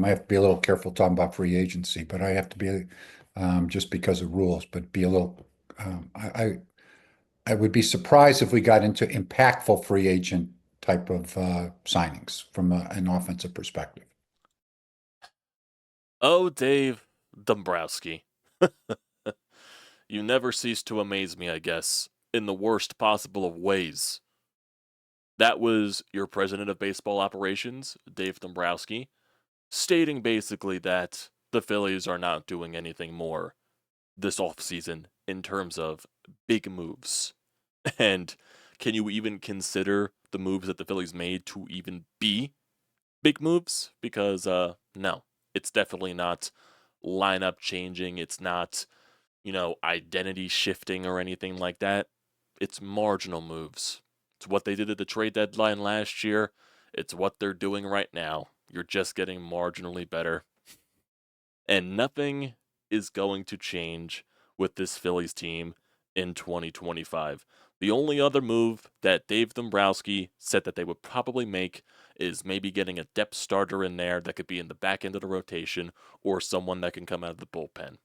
I have to be a little careful talking about free agency, but I have to be just because of rules, but be a little. I would be surprised if we got into impactful free agent type of signings from an offensive perspective. Oh, Dave Dombrowski. You never cease to amaze me, I guess, in the worst possible of ways. That was your president of baseball operations, Dave Dombrowski, stating basically that the Phillies are not doing anything more this offseason in terms of big moves. And can you even consider the moves that the Phillies made to even be big moves? Because, no, it's definitely not lineup changing. It's not, identity shifting or anything like that. It's marginal moves. It's what they did at the trade deadline last year. It's what they're doing right now. You're just getting marginally better. And nothing is going to change with this Phillies team in 2025. The only other move that Dave Dombrowski said that they would probably make is maybe getting a depth starter in there that could be in the back end of the rotation or someone that can come out of the bullpen.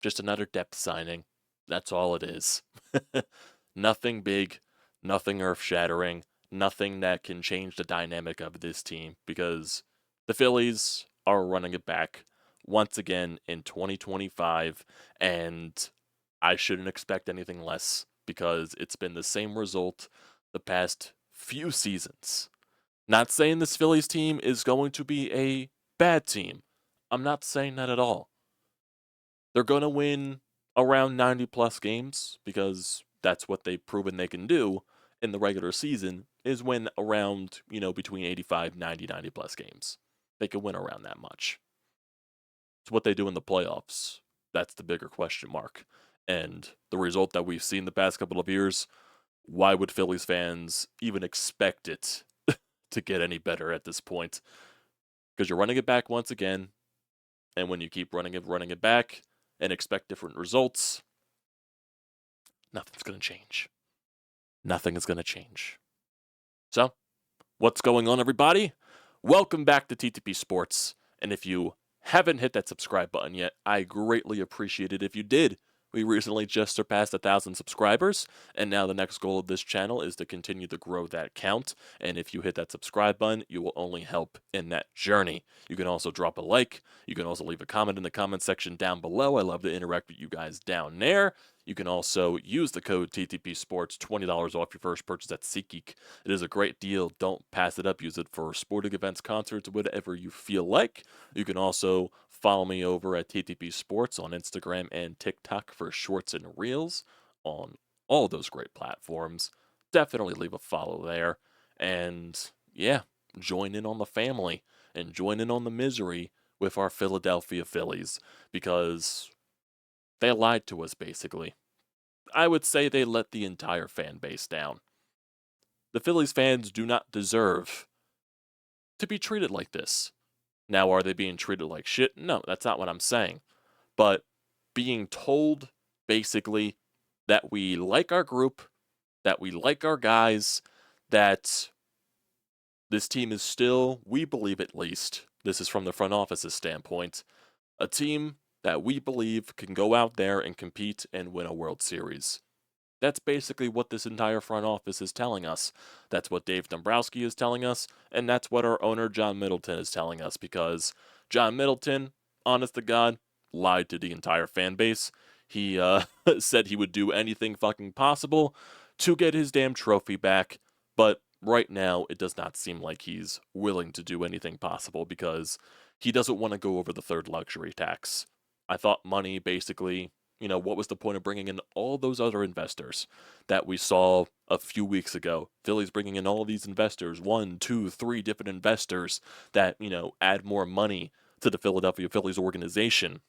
Just another depth signing. That's all it is. Nothing big, nothing earth shattering, nothing that can change the dynamic of this team because the Phillies are running it back once again in 2025, and I shouldn't expect anything less because it's been the same result the past few seasons. Not saying this Phillies team is going to be a bad team. I'm not saying that at all. They're going to win around 90 plus games because that's what they've proven they can do in the regular season is win around, between 85, 90, 90 plus games. They can win around that much. It's what they do in the playoffs. That's the bigger question mark. And the result that we've seen the past couple of years, why would Phillies fans even expect it to get any better at this point? Because you're running it back once again, and when you keep running it back, and expect different results, nothing's going to change. Nothing is going to change. So, what's going on, everybody? Welcome back to TTP Sports. And if you haven't hit that subscribe button yet, I greatly appreciate it if you did. We recently just surpassed 1,000 subscribers, and now the next goal of this channel is to continue to grow that count. And if you hit that subscribe button, you will only help in that journey. You can also drop a like. You can also leave a comment in the comment section down below. I love to interact with you guys down there. You can also use the code TTP Sports, $20 off your first purchase at SeatGeek. It is a great deal. Don't pass it up. Use it for sporting events, concerts, whatever you feel like. You can also follow me over at TTP Sports on Instagram and TikTok for shorts and reels on all those great platforms. Definitely leave a follow there. And yeah, join in on the family and join in on the misery with our Philadelphia Phillies because they lied to us, basically. I would say they let the entire fan base down. The Phillies fans do not deserve to be treated like this. Now, are they being treated like shit? No, that's not what I'm saying. But being told, basically, that we like our group, that we like our guys, that this team is still, we believe at least, this is from the front office's standpoint, a team that we believe can go out there and compete and win a World Series. That's basically what this entire front office is telling us. That's what Dave Dombrowski is telling us, and that's what our owner, John Middleton, is telling us, because John Middleton, honest to God, lied to the entire fan base. He said he would do anything fucking possible to get his damn trophy back, but right now it does not seem like he's willing to do anything possible because he doesn't want to go over the third luxury tax. I thought money basically, what was the point of bringing in all those other investors that we saw a few weeks ago? Phillies bringing in all these investors, 1, 2, 3 different investors that, add more money to the Philadelphia Phillies organization.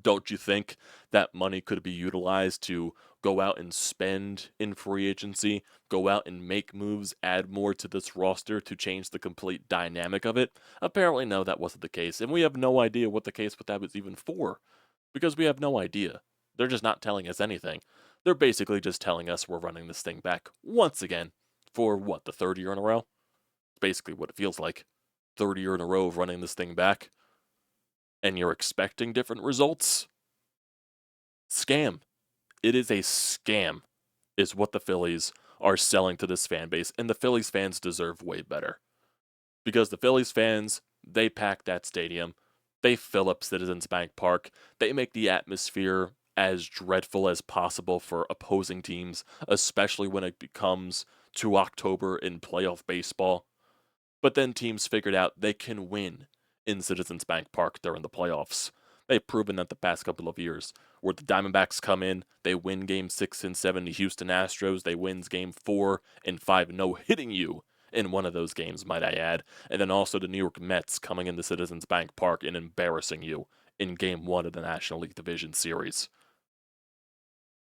Don't you think that money could be utilized to go out and spend in free agency, go out and make moves, add more to this roster to change the complete dynamic of it? Apparently, no, that wasn't the case. And we have no idea what the case with that was even for because we have no idea. They're just not telling us anything. They're basically just telling us we're running this thing back once again for what, the third year in a row? Basically what it feels like. Third year in a row of running this thing back. and you're expecting different results, scam. It is a scam, is what the Phillies are selling to this fan base, and the Phillies fans deserve way better. Because the Phillies fans, they pack that stadium, they fill up Citizens Bank Park, they make the atmosphere as dreadful as possible for opposing teams, especially when it becomes to October in playoff baseball. But then teams figured out they can win in Citizens Bank Park during the playoffs. They've proven that the past couple of years, where the Diamondbacks come in, they win Game 6 and 7 to Houston Astros, they wins Game 4 and 5, no hitting you in one of those games, might I add, and then also the New York Mets coming into Citizens Bank Park and embarrassing you in Game 1 of the National League Division Series.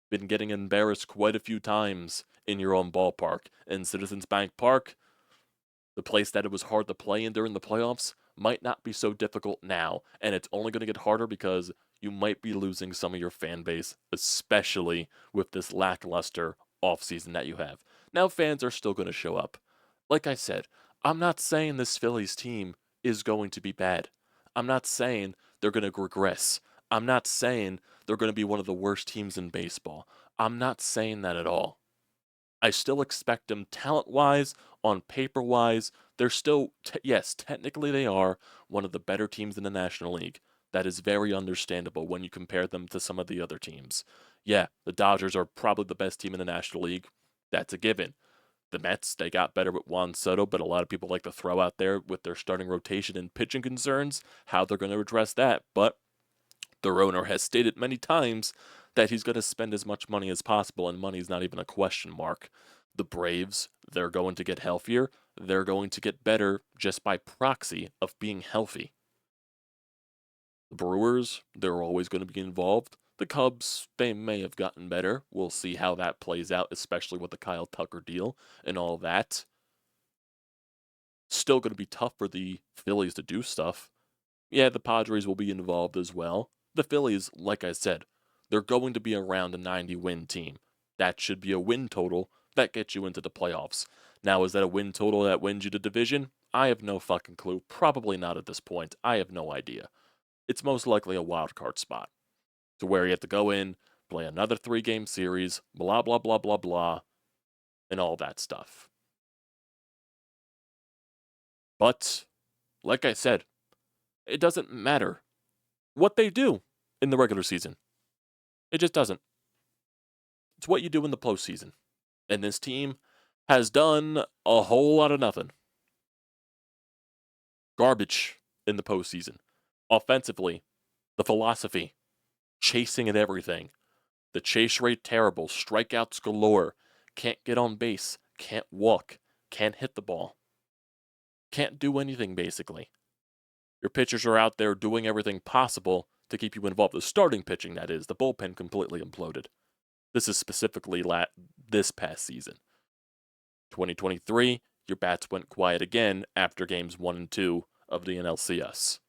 Been getting embarrassed quite a few times in your own ballpark, and Citizens Bank Park, the place that it was hard to play in during the playoffs, might not be so difficult now, and it's only going to get harder because you might be losing some of your fan base, especially with this lackluster offseason that you have. Now, fans are still going to show up. Like I said, I'm not saying this Phillies team is going to be bad. I'm not saying they're going to regress. I'm not saying they're going to be one of the worst teams in baseball. I'm not saying that at all. I still expect them talent-wise, on paper-wise. They're still, yes, technically they are one of the better teams in the National League. That is very understandable when you compare them to some of the other teams. Yeah, the Dodgers are probably the best team in the National League. That's a given. The Mets, they got better with Juan Soto, but a lot of people like to throw out there with their starting rotation and pitching concerns how they're going to address that. But their owner has stated many times that he's going to spend as much money as possible, and money's not even a question mark. The Braves, they're going to get healthier. They're going to get better just by proxy of being healthy. The Brewers, they're always going to be involved. The Cubs, they may have gotten better. We'll see how that plays out, especially with the Kyle Tucker deal and all that. Still going to be tough for the Phillies to do stuff. Yeah, the Padres will be involved as well. The Phillies, like I said, they're going to be around a 90-win team. That should be a win total that gets you into the playoffs. Now, is that a win total that wins you the division? I have no fucking clue. Probably not at this point. I have no idea. It's most likely a wild card spot to where you have to go in, play another 3-game series, blah, blah, blah, blah, blah, and all that stuff. But, like I said, it doesn't matter what they do in the regular season. It just doesn't. It's what you do in the postseason. And this team has done a whole lot of nothing. Garbage in the postseason. Offensively, the philosophy, chasing at everything. The chase rate terrible, strikeouts galore, can't get on base, can't walk, can't hit the ball. Can't do anything, basically. Your pitchers are out there doing everything possible to keep you involved. The starting pitching, that is. The bullpen completely imploded. This is specifically this past season. 2023, your bats went quiet again after games 1 and 2 of the NLCS.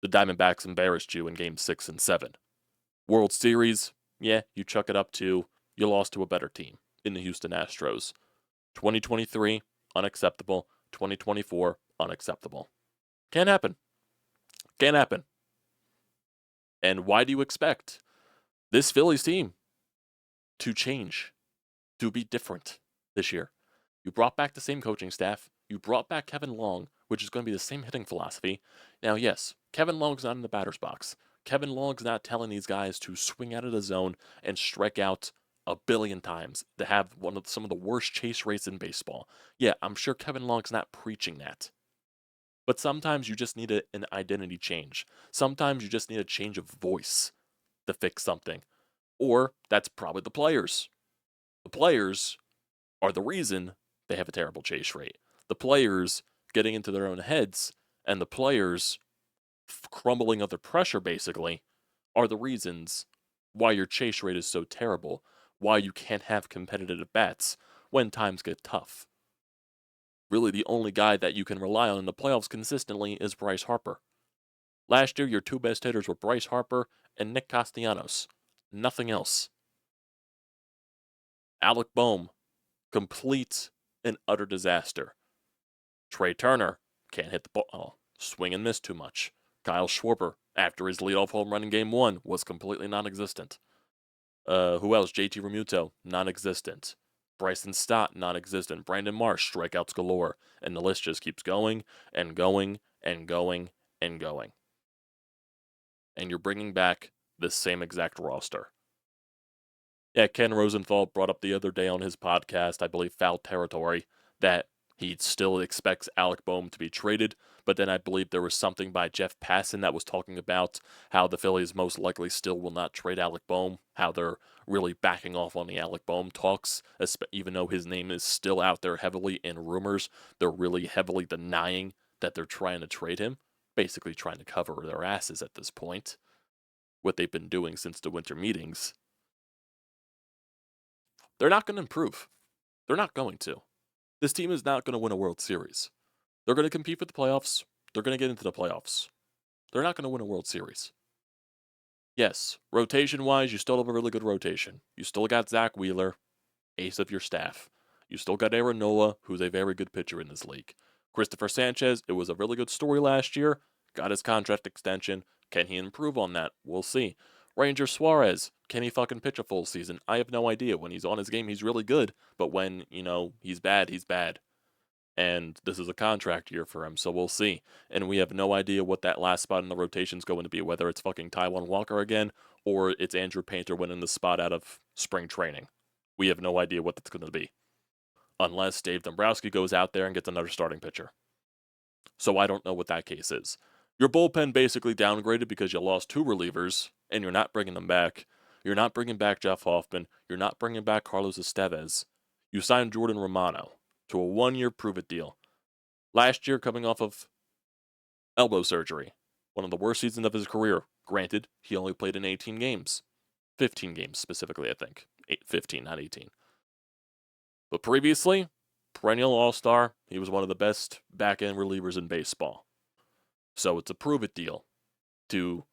The Diamondbacks embarrassed you in games 6 and 7. World Series, yeah, you chuck it up to, you lost to a better team in the Houston Astros. 2023, unacceptable. 2024, unacceptable. Can't happen. Can't happen. And why do you expect this Phillies team to change, to be different this year? You brought back the same coaching staff. You brought back Kevin Long, which is going to be the same hitting philosophy. Now, yes, Kevin Long's not in the batter's box. Kevin Long's not telling these guys to swing out of the zone and strike out a billion times, to have some of the worst chase rates in baseball. Yeah, I'm sure Kevin Long's not preaching that. But sometimes you just need an identity change. Sometimes you just need a change of voice to fix something. Or that's probably the players. The players are the reason they have a terrible chase rate. The players getting into their own heads and the players crumbling under pressure, basically, are the reasons why your chase rate is so terrible, why you can't have competitive at bats when times get tough. Really, the only guy that you can rely on in the playoffs consistently is Bryce Harper. Last year, your two best hitters were Bryce Harper and Nick Castellanos. Nothing else. Alec Boehm, complete and utter disaster. Trey Turner, can't hit the ball. Oh, swing and miss too much. Kyle Schwarber, after his leadoff home run in Game 1, was completely non-existent. Who else? JT Realmuto, non-existent. Bryson Stott, non-existent. Brandon Marsh, strikeouts galore. And the list just keeps going and going and going and going. And you're bringing back the same exact roster. Yeah, Ken Rosenthal brought up the other day on his podcast, I believe Foul Territory, that he still expects Alec Boehm to be traded, but then I believe there was something by Jeff Passan that was talking about how the Phillies most likely still will not trade Alec Boehm, how they're really backing off on the Alec Boehm talks, even though his name is still out there heavily in rumors. They're really heavily denying that they're trying to trade him, basically trying to cover their asses at this point, what they've been doing since the winter meetings. They're not going to improve. They're not going to. This team is not going to win a World Series. They're going to compete for the playoffs. They're going to get into the playoffs. They're not going to win a World Series. Yes, rotation-wise, you still have a really good rotation. You still got Zach Wheeler, ace of your staff. You still got Aaron Nola, who's a very good pitcher in this league. Christopher Sanchez, it was a really good story last year. Got his contract extension. Can he improve on that? We'll see. Ranger Suarez, can he fucking pitch a full season? I have no idea. When he's on his game, he's really good. But when, he's bad, he's bad. And this is a contract year for him, so we'll see. And we have no idea what that last spot in the rotation is going to be, whether it's fucking Taijuan Walker again, or it's Andrew Painter winning the spot out of spring training. We have no idea what that's going to be. Unless Dave Dombrowski goes out there and gets another starting pitcher. So I don't know what that case is. Your bullpen basically downgraded because you lost 2 relievers, and you're not bringing them back. You're not bringing back Jeff Hoffman. You're not bringing back Carlos Estevez. You signed Jordan Romano to a 1-year prove-it deal. Last year, coming off of elbow surgery. One of the worst seasons of his career. Granted, he only played in 18 games. 15 games specifically, I think. 15, not 18. But previously, perennial all-star. He was one of the best back-end relievers in baseball. So it's a prove-it deal to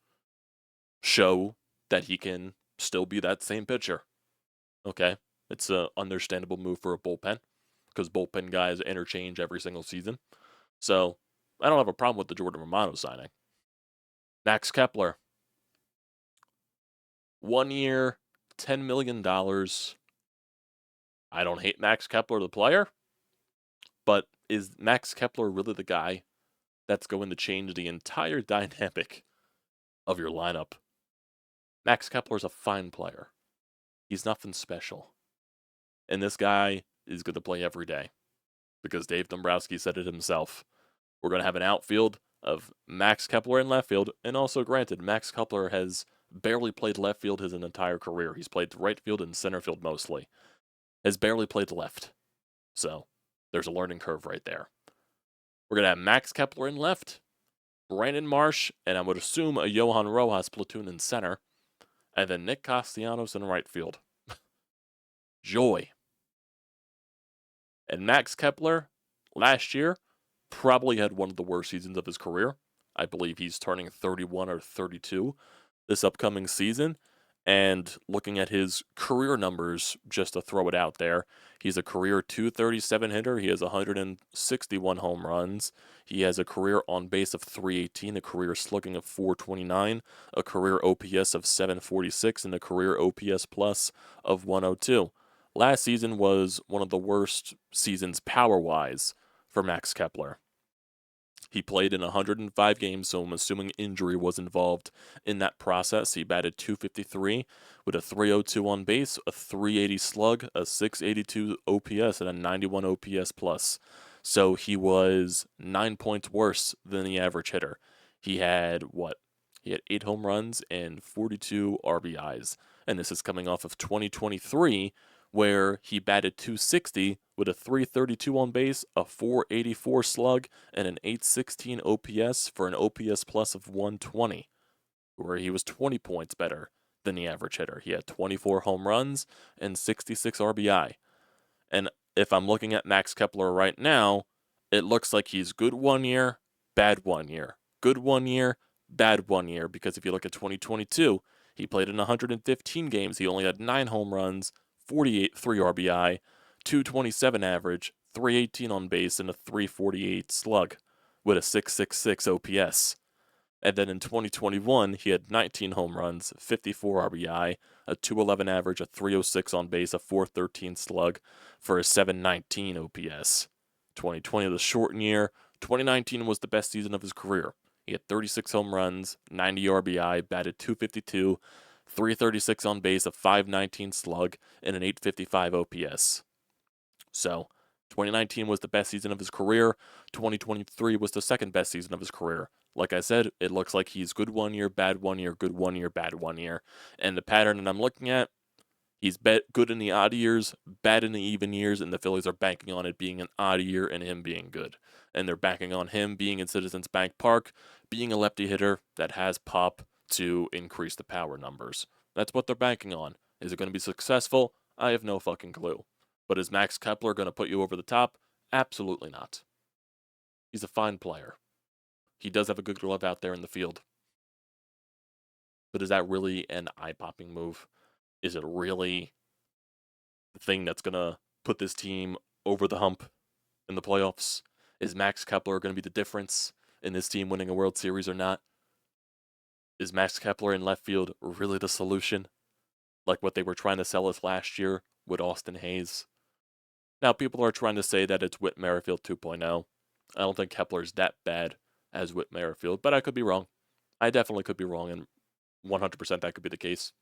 show that he can still be that same pitcher. Okay? It's an understandable move for a bullpen because bullpen guys interchange every single season. So I don't have a problem with the Jordan Romano signing. Max Kepler. 1 year, $10 million. I don't hate Max Kepler, the player, but is Max Kepler really the guy that's going to change the entire dynamic of your lineup? Max Kepler's a fine player. He's nothing special. And this guy is going to play every day because Dave Dombrowski said it himself. We're going to have an outfield of Max Kepler in left field, and also granted, Max Kepler has barely played left field his entire career. He's played right field and center field mostly. Has barely played left. So, there's a learning curve right there. We're going to have Max Kepler in left, Brandon Marsh, and I would assume a Johan Rojas platoon in center, and then Nick Castellanos in right field. Joy. And Max Kepler, last year, probably had one of the worst seasons of his career. I believe he's turning 31 or 32 this upcoming season. And looking at his career numbers, just to throw it out there, he's a career .237 hitter. He has 161 home runs. He has a career on base of .318, a career slugging of .429, a career OPS of .746, and a career OPS plus of .102. Last season was one of the worst seasons power-wise for Max Kepler. He played in 105 games, so I'm assuming injury was involved in that process. He batted .253 with a .302 on base, a .380 slug, a .682 OPS, and a .91 OPS plus. So he was 9 points worse than the average hitter. He had, He had 8 home runs and 42 RBIs. And this is coming off of 2023, where he batted .260 with a .332 on base, a .484 slug, and an .816 OPS for an OPS plus of 120, where he was 20 points better than the average hitter. He had 24 home runs and 66 RBI. And if I'm looking at Max Kepler right now, it looks like he's good 1 year, bad 1 year. Good 1 year, bad 1 year, because if you look at 2022, he played in 115 games. He only had 9 home runs, 3 RBI, 227 average, 318 on base, and a 348 slug with a 666 OPS. And then in 2021, he had 19 home runs, 54 RBI, a 211 average, a 306 on base, a 413 slug for a 719 OPS. 2020 was a shortened year. 2019 was the best season of his career. He had 36 home runs, 90 RBI, batted 252, 336 on base, a 519 slug, and an 855 OPS. So, 2019 was the best season of his career. 2023 was the second best season of his career. Like I said, it looks like he's good 1 year, bad 1 year, good 1 year, bad 1 year. And the pattern that I'm looking at, he's good in the odd years, bad in the even years, and the Phillies are banking on it being an odd year and him being good. And they're banking on him being in Citizens Bank Park, being a lefty hitter that has pop to increase the power numbers. That's what they're banking on. Is it going to be successful? I have no fucking clue. But is Max Kepler going to put you over the top? Absolutely not. He's a fine player. He does have a good glove out there in the field. But is that really an eye-popping move? Is it really the thing that's going to put this team over the hump in the playoffs? Is Max Kepler going to be the difference in this team winning a World Series or not? Is Max Kepler in left field really the solution? Like what they were trying to sell us last year with Austin Hayes? Now, people are trying to say that it's Whit Merrifield 2.0. I don't think Kepler's that bad as Whit Merrifield, but I could be wrong. I definitely could be wrong, and 100% that could be the case,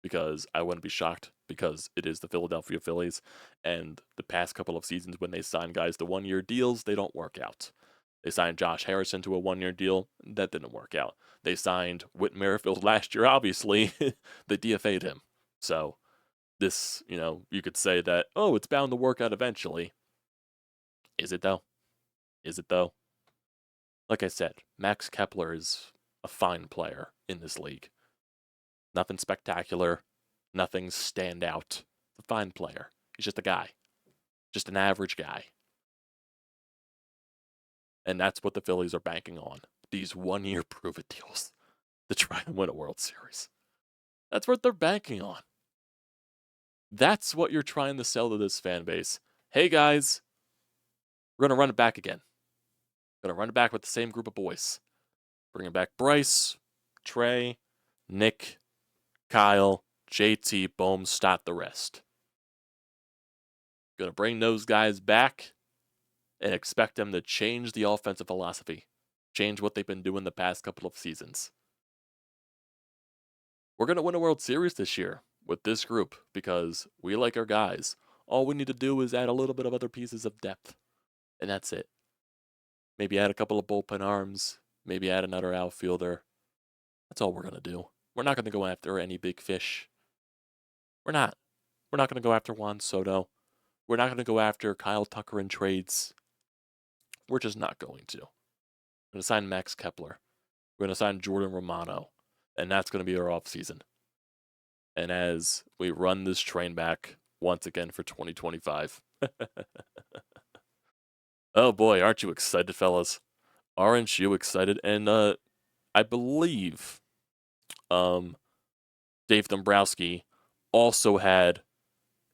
because I wouldn't be shocked, because it is the Philadelphia Phillies, and the past couple of seasons when they sign guys to 1-year deals, they don't work out. They signed Josh Harrison to a 1-year deal. That didn't work out. They signed Whit Merrifield last year, obviously. They DFA'd him. So this, you could say that, oh, it's bound to work out eventually. Is it though? Is it though? Like I said, Max Kepler is a fine player in this league. Nothing spectacular, nothing stand out. A fine player. He's just a guy. Just an average guy. And that's what the Phillies are banking on. These 1-year prove-it deals to try and win a World Series. That's what they're banking on. That's what you're trying to sell to this fan base. Hey guys, we're going to run it back again. Going to run it back with the same group of boys. Bringing back Bryce, Trey, Nick, Kyle, JT, Bohm, Stott, the rest. Going to bring those guys back and expect them to change the offensive philosophy. Change what they've been doing the past couple of seasons. We're going to win a World Series this year with this group because we like our guys. All we need to do is add a little bit of other pieces of depth. And that's it. Maybe add a couple of bullpen arms. Maybe add another outfielder. That's all we're going to do. We're not going to go after any big fish. We're not. We're not going to go after Juan Soto. We're not going to go after Kyle Tucker in trades. We're just not going to. We're going to sign Max Kepler. We're going to sign Jordan Romano. And that's going to be our offseason. And as we run this train back once again for 2025. Oh boy, aren't you excited, fellas? Aren't you excited? And I believe Dave Dombrowski also had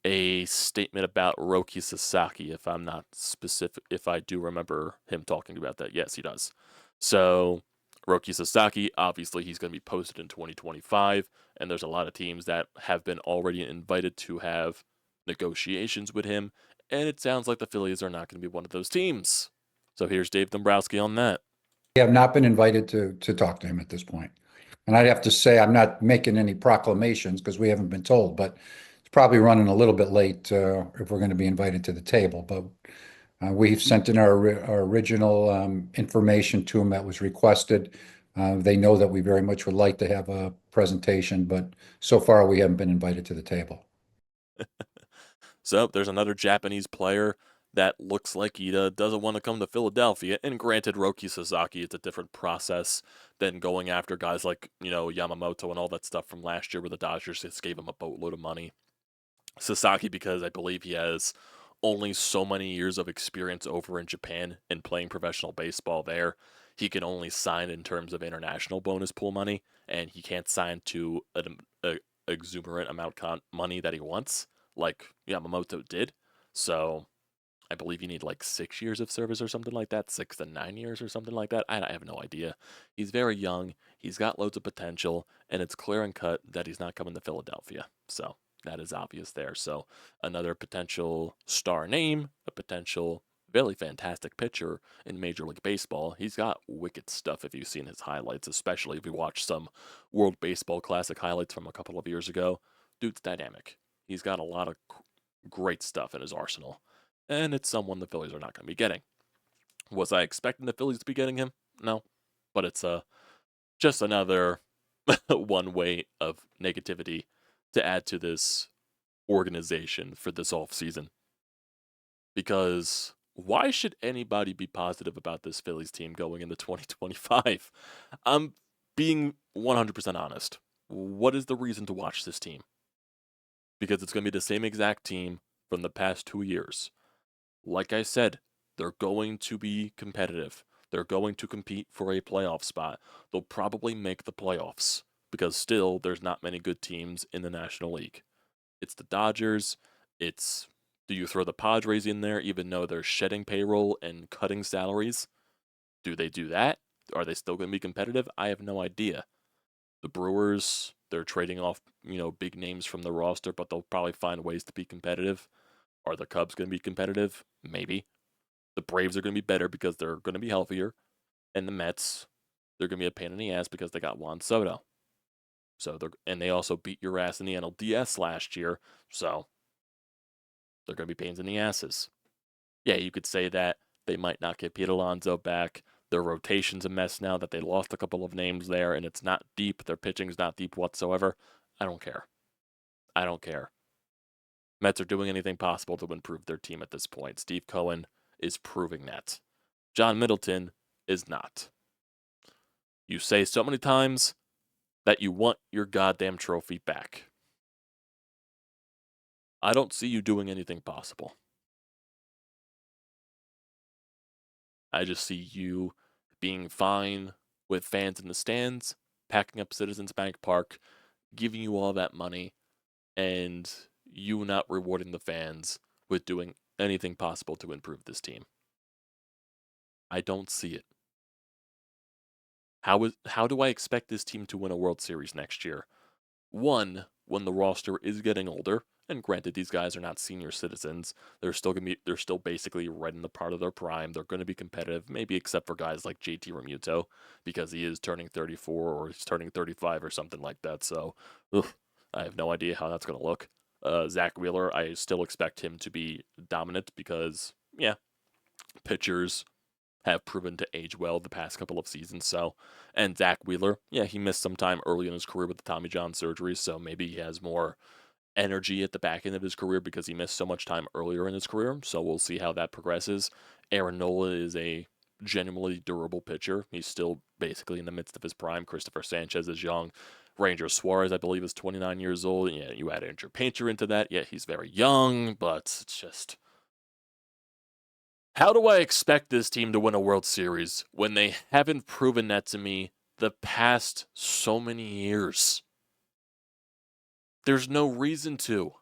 a statement about Roki Sasaki, if I'm not specific, if I do remember him talking about that. Yes, he does. So Roki Sasaki, obviously he's going to be posted in 2025, and there's a lot of teams that have been already invited to have negotiations with him, and it sounds like the Phillies are not going to be one of those teams. So here's Dave Dombrowski on that. We have not been invited to talk to him at this point. And I'd have to say I'm not making any proclamations because we haven't been told, but it's probably running a little bit late if we're going to be invited to the table. But we've sent in our original information to them that was requested. They know that we very much would like to have a presentation, but so far we haven't been invited to the table. So there's another Japanese player that looks like he doesn't want to come to Philadelphia. And granted, Roki Sasaki, it's a different process than going after guys like, Yamamoto and all that stuff from last year where the Dodgers just gave him a boatload of money. Sasaki, because I believe he has only so many years of experience over in Japan and playing professional baseball there, he can only sign in terms of international bonus pool money, and he can't sign to an exuberant amount of money that he wants, like Yamamoto did. So I believe you need like 6 years of service or something like that, 6 to 9 years or something like that. I have no idea. He's very young. He's got loads of potential, and it's clear and cut that he's not coming to Philadelphia. So that is obvious there. So another potential star name, a potential really fantastic pitcher in Major League Baseball. He's got wicked stuff if you've seen his highlights, especially if you watch some World Baseball Classic highlights from a couple of years ago. Dude's dynamic. He's got a lot of great stuff in his arsenal, and it's someone the Phillies are not going to be getting. Was I expecting the Phillies to be getting him? No, but it's just another one way of negativity to add to this organization for this offseason. Because why should anybody be positive about this Phillies team going into 2025? I'm being 100% honest. What is the reason to watch this team? Because it's going to be the same exact team from the past 2 years. Like I said, they're going to be competitive. They're going to compete for a playoff spot. They'll probably make the playoffs because still there's not many good teams in the National League. It's the Dodgers. Do you throw the Padres in there even though they're shedding payroll and cutting salaries? Do they do that? Are they still going to be competitive? I have no idea. The Brewers, they're trading off, big names from the roster, but they'll probably find ways to be competitive. Are the Cubs going to be competitive? Maybe. The Braves are going to be better because they're going to be healthier. And the Mets, they're going to be a pain in the ass because they got Juan Soto. And they also beat your ass in the NLDS last year, so they're going to be pains in the asses. Yeah, you could say that they might not get Pete Alonso back. Their rotation's a mess now that they lost a couple of names there, and it's not deep. Their pitching's not deep whatsoever. I don't care. I don't care. Mets are doing anything possible to improve their team at this point. Steve Cohen is proving that. John Middleton is not. You say so many times that you want your goddamn trophy back. I don't see you doing anything possible. I just see you being fine with fans in the stands, packing up Citizens Bank Park, giving you all that money, and you not rewarding the fans with doing anything possible to improve this team. I don't see it. How do I expect this team to win a World Series next year? One, when the roster is getting older, and granted these guys are not senior citizens, they're still basically right in the part of their prime. They're going to be competitive, maybe except for guys like JT Realmuto because he is turning 34 or he's turning 35 or something like that. So, I have no idea how that's going to look. Zach Wheeler, I still expect him to be dominant because, yeah, pitchers have proven to age well the past couple of seasons. So, and Zach Wheeler, yeah, he missed some time early in his career with the Tommy John surgery, so maybe he has more energy at the back end of his career because he missed so much time earlier in his career. So we'll see how that progresses. Aaron Nola is a genuinely durable pitcher. He's still basically in the midst of his prime. Christopher Sanchez is young. Ranger Suarez, I believe, is 29 years old. Yeah, you add Andrew Painter into that. Yeah, he's very young, but it's just, how do I expect this team to win a World Series when they haven't proven that to me the past so many years? There's no reason to.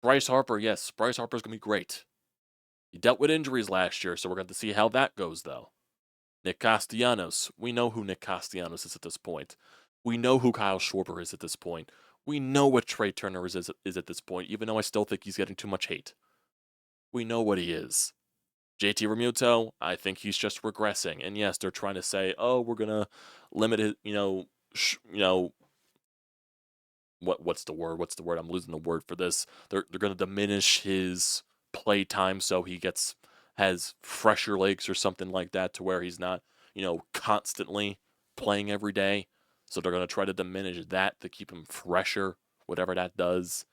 Bryce Harper, yes, Bryce Harper's going to be great. He dealt with injuries last year, so we're going to see how that goes, though. Nick Castellanos, we know who Nick Castellanos is at this point. We know who Kyle Schwarber is at this point. We know what Trey Turner is at this point, even though I still think he's getting too much hate. We know what he is. JT Realmuto, I think he's just regressing. And yes, they're trying to say, oh, we're going to limit it, what's the word? What's the word? I'm losing the word for this. They're going to diminish his play time so he has fresher legs or something like that to where he's not, constantly playing every day. So they're going to try to diminish that to keep him fresher, whatever that does.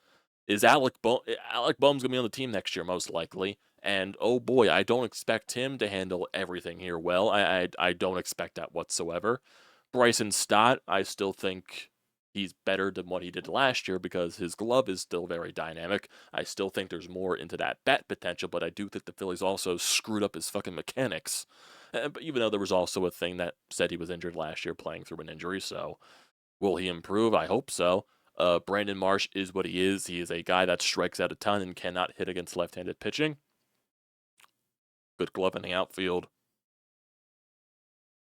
Is Alec Boehm's going to be on the team next year, most likely. And oh boy, I don't expect him to handle everything here well. I don't expect that whatsoever. Bryson Stott, I still think he's better than what he did last year because his glove is still very dynamic. I still think there's more into that bat potential, but I do think the Phillies also screwed up his fucking mechanics. But even though there was also a thing that said he was injured last year playing through an injury, so will he improve? I hope so. Brandon Marsh is what he is. He is a guy that strikes out a ton and cannot hit against left-handed pitching. Good glove in the outfield.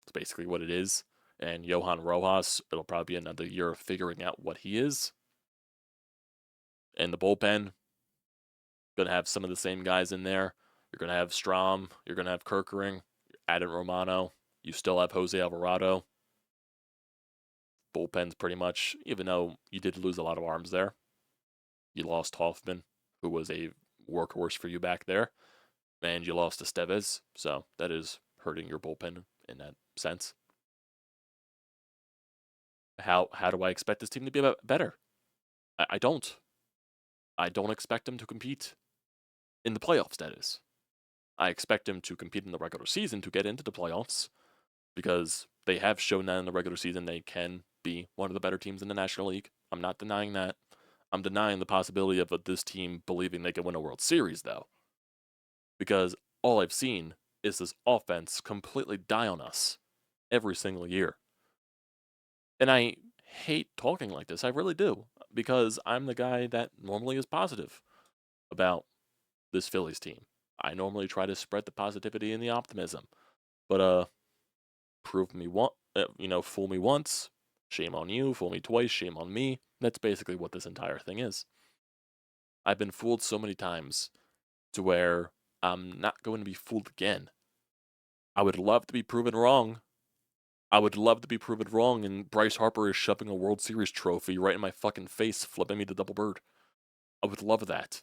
It's basically what it is. And Johan Rojas, it'll probably be another year of figuring out what he is. And the bullpen, going to have some of the same guys in there. You're going to have Strom. You're going to have Kerkering, Adam Romano. You still have Jose Alvarado. Bullpen's pretty much, even though you did lose a lot of arms there. You lost Hoffman, who was a workhorse for you back there. And you lost Estevez. So that is hurting your bullpen in that sense. How do I expect this team to be better? I don't. I don't expect them to compete in the playoffs, that is. I expect them to compete in the regular season to get into the playoffs because they have shown that in the regular season they can be one of the better teams in the National League. I'm not denying that. I'm denying the possibility of this team believing they can win a World Series, though, because all I've seen is this offense completely die on us every single year. And I hate talking like this. I really do, because I'm the guy that normally is positive about this Phillies team. I normally try to spread the positivity and the optimism. But fool me once, shame on you. Fool me twice, shame on me. That's basically what this entire thing is. I've been fooled so many times to where I'm not going to be fooled again. I would love to be proven wrong. I would love to be proven wrong, and Bryce Harper is shoving a World Series trophy right in my fucking face, flipping me the double bird. I would love that.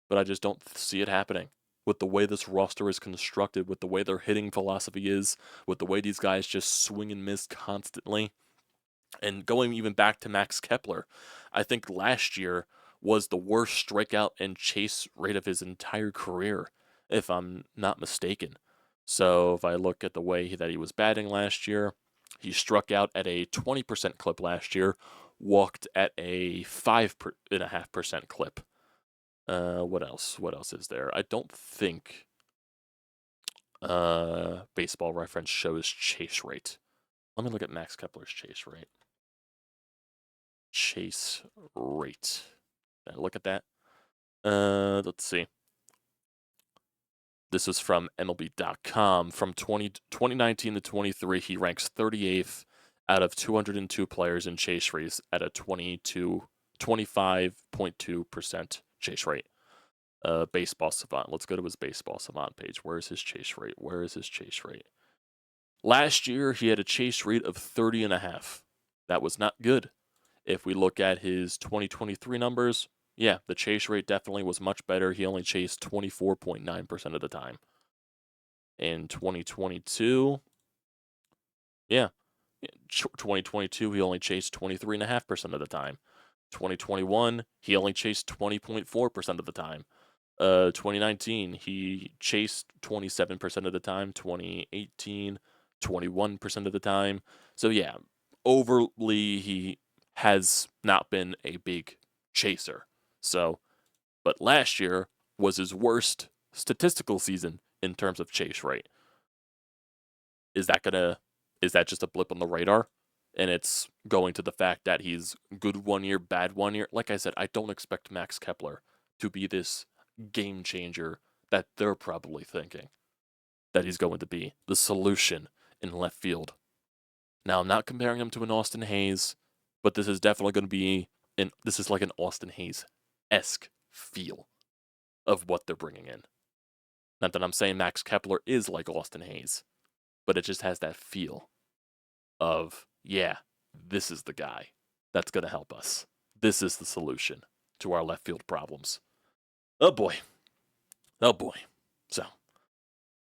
But I just don't see it happening. With the way this roster is constructed, with the way their hitting philosophy is, with the way these guys just swing and miss constantly. And going even back to Max Kepler, I think last year was the worst strikeout and chase rate of his entire career, if I'm not mistaken. So if I look at the way that he was batting last year, he struck out at a 20% clip last year, walked at a 5.5% clip. What else? What else is there? I don't think Baseball Reference shows chase rate. Let me look at Max Kepler's chase rate. Chase rate. Look at that. Let's see. This is from MLB.com. From 2019 to 23, he ranks 38th out of 202 players in chase rates at a 25.2% chase rate. Baseball Savant. Let's go to his Baseball Savant page. Where is his chase rate? Where is his chase rate? Last year, he had a chase rate of 30.5. That was not good. If we look at his 2023 numbers, yeah, the chase rate definitely was much better. He only chased 24.9% of the time. In 2022, yeah, 2022, he only chased 23.5% of the time. 2021, he only chased 20.4% of the time. 2019, he chased 27% of the time. 2018, 21% of the time. So yeah, overly, he has not been a big chaser. So, but last year was his worst statistical season in terms of chase rate. Is that just a blip on the radar? And it's going to the fact that he's good one year, bad one year. Like I said, I don't expect Max Kepler to be this game changer that they're probably thinking that he's going to be, the solution in left field. Now, I'm not comparing him to an Austin Hayes, but this is definitely going to be this is like an Austin Hayes-esque feel of what they're bringing in. Not that I'm saying Max Kepler is like Austin Hayes, but it just has that feel of, yeah, this is the guy that's going to help us. This is the solution to our left field problems. Oh boy. Oh boy. So,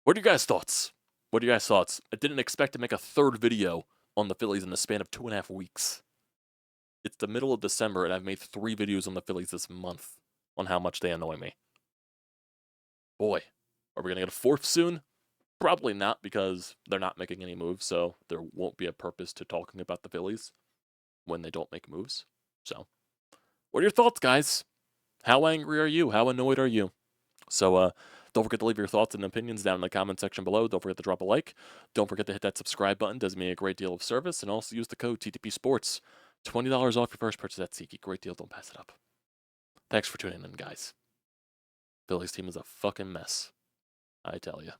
what are your guys' thoughts? What are your guys' thoughts? I didn't expect to make a third video on the Phillies in the span of 2.5 weeks. It's the middle of December, and I've made 3 videos on the Phillies this month on how much they annoy me. Boy, are we going to get a 4th soon? Probably not, because they're not making any moves, so there won't be a purpose to talking about the Phillies when they don't make moves. So, what are your thoughts, guys? How angry are you? How annoyed are you? So, don't forget to leave your thoughts and opinions down in the comment section below. Don't forget to drop a like. Don't forget to hit that subscribe button. Does me a great deal of service. And also use the code TTPSPORTS $20 off your first purchase at SeatGeek. Great deal. Don't pass it up. Thanks for tuning in, guys. Phillies team is a fucking mess. I tell you.